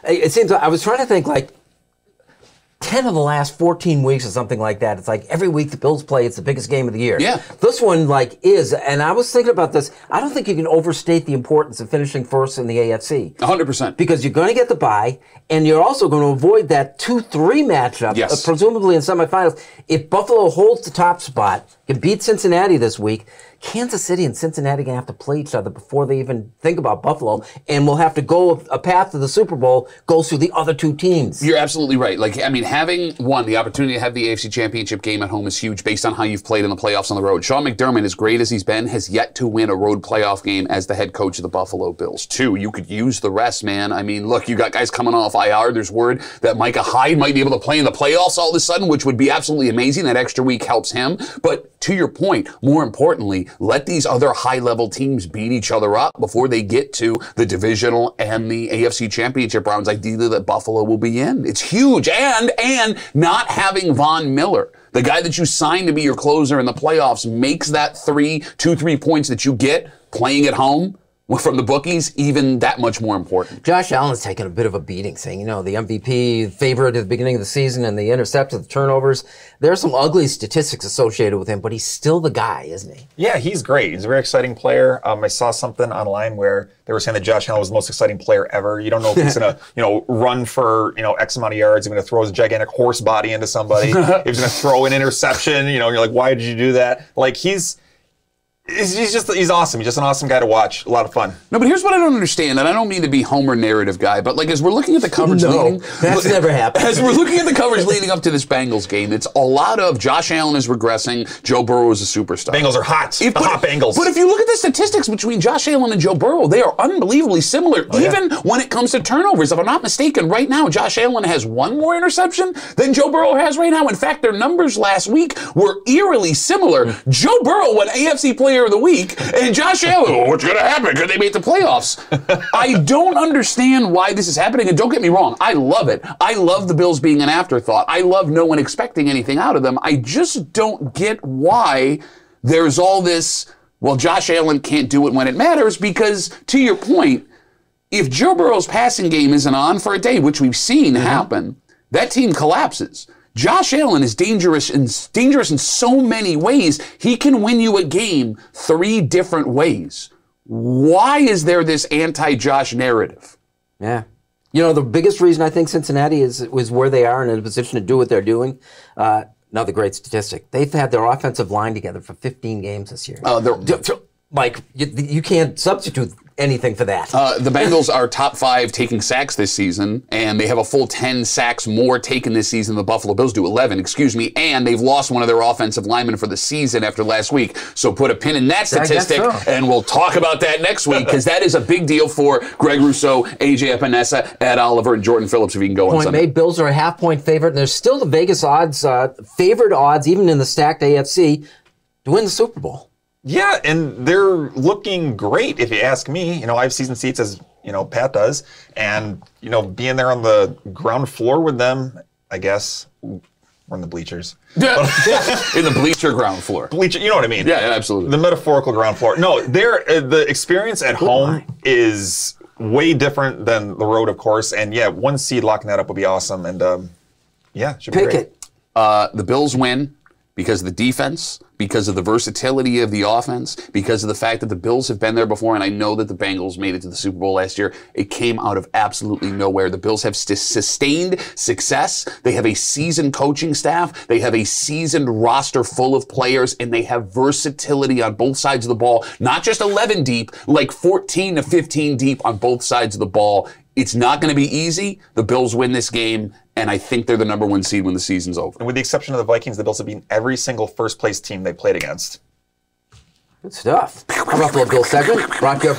It seems like I was trying to think like 10 of the last 14 weeks or something like that. It's like every week the Bills play, it's the biggest game of the year. Yeah. This one is, and I was thinking about this, I don't think you can overstate the importance of finishing first in the AFC. 100%. Because you're going to get the bye, and you're also going to avoid that 2-3 matchup, Yes. presumably in semifinals. If Buffalo holds the top spot, can beat Cincinnati this week, Kansas City and Cincinnati are going to have to play each other before they even think about Buffalo, and we'll have to go a path to the Super Bowl goes through the other two teams. You're absolutely right. Like, I mean, having the opportunity to have the AFC Championship game at home is huge based on how you've played in the playoffs on the road. Sean McDermott, as great as he's been, has yet to win a road playoff game as the head coach of the Buffalo Bills. 2, you could use the rest, man. I mean, look, you got guys coming off IR. There's word that Micah Hyde might be able to play in the playoffs all of a sudden, which would be absolutely amazing. That extra week helps him. But to your point, more importantly, let these other high-level teams beat each other up before they get to the divisional and the AFC Championship rounds, ideally that Buffalo will be in. It's huge. And not having Von Miller, the guy that you signed to be your closer in the playoffs, makes that 2-3 points that you get playing at home from the bookies even that much more important. Josh Allen's taken a bit of a beating, saying, the MVP favorite at the beginning of the season and the intercepts, the turnovers. There are some ugly statistics associated with him, but he's still the guy, isn't he? Yeah, he's great. He's a very exciting player. I saw something online where they were saying that Josh Allen was the most exciting player ever. You don't know if he's going to, run for, X amount of yards. He's going to throw his gigantic horse body into somebody. He's going to throw an interception. You're like, why did you do that? Like, he's awesome. He's just an awesome guy to watch. A lot of fun. No, but here's what I don't understand, and I don't mean to be Homer narrative guy, but like as we're looking at the coverage that's never happened. As we're looking at the coverage leading up to this Bengals game, it's a lot of Josh Allen is regressing, Joe Burrow is a superstar. Bengals are hot. Hot Bengals. But if you look at the statistics between Josh Allen and Joe Burrow, they are unbelievably similar, even when it comes to turnovers. If I'm not mistaken, right now, Josh Allen has one more interception than Joe Burrow has right now. In fact, their numbers last week were eerily similar. Joe Burrow won AFC Player of the Week, and Josh Allen, what's going to happen? Could they make the playoffs? I don't understand why this is happening, and don't get me wrong, I love it. I love the Bills being an afterthought. I love no one expecting anything out of them. I just don't get why there's all this, well, Josh Allen can't do it when it matters, because to your point, if Joe Burrow's passing game isn't on for a day, which we've seen happen, that team collapses. Josh Allen is dangerous in so many ways. He can win you a game 3 different ways. Why is there this anti-Josh narrative? Yeah. The biggest reason I think Cincinnati was where they are and in a position to do what they're doing, another great statistic, they've had their offensive line together for 15 games this year. Like, you can't substitute anything for that. The Bengals are top 5 taking sacks this season, and they have a full 10 sacks more taken this season than the Buffalo Bills do, 11, and they've lost one of their offensive linemen for the season after last week. So put a pin in that statistic, and we'll talk about that next week, because that is a big deal for Greg Rousseau, AJ Epinesa, Ed Oliver, and Jordan Phillips, if you can go on Sunday. Point made, Bills are a half-point favorite, and there's still the Vegas odds, favored odds, even in the stacked AFC, to win the Super Bowl. Yeah, and they're looking great, if you ask me. I have season seats, as Pat does, and being there on the ground floor with them, I guess we're in the bleachers. In the bleacher ground floor. Bleacher, you know what I mean? Yeah, absolutely. The metaphorical ground floor. No, the experience at home is way different than the road, of course. And yeah, 1 seed locking that up would be awesome. And should be great. The Bills win because of the defense, because of the versatility of the offense, because of the fact that the Bills have been there before, and I know that the Bengals made it to the Super Bowl last year. It came out of absolutely nowhere. The Bills have sustained success. They have a seasoned coaching staff. They have a seasoned roster full of players, and they have versatility on both sides of the ball. Not just 11 deep, like 14 to 15 deep on both sides of the ball. It's not going to be easy. The Bills win this game, and I think they're the number 1 seed when the season's over. And with the exception of the Vikings, the Bills have beaten every single first-place team they played against. Good stuff. Our Buffalo Bills segment brought to you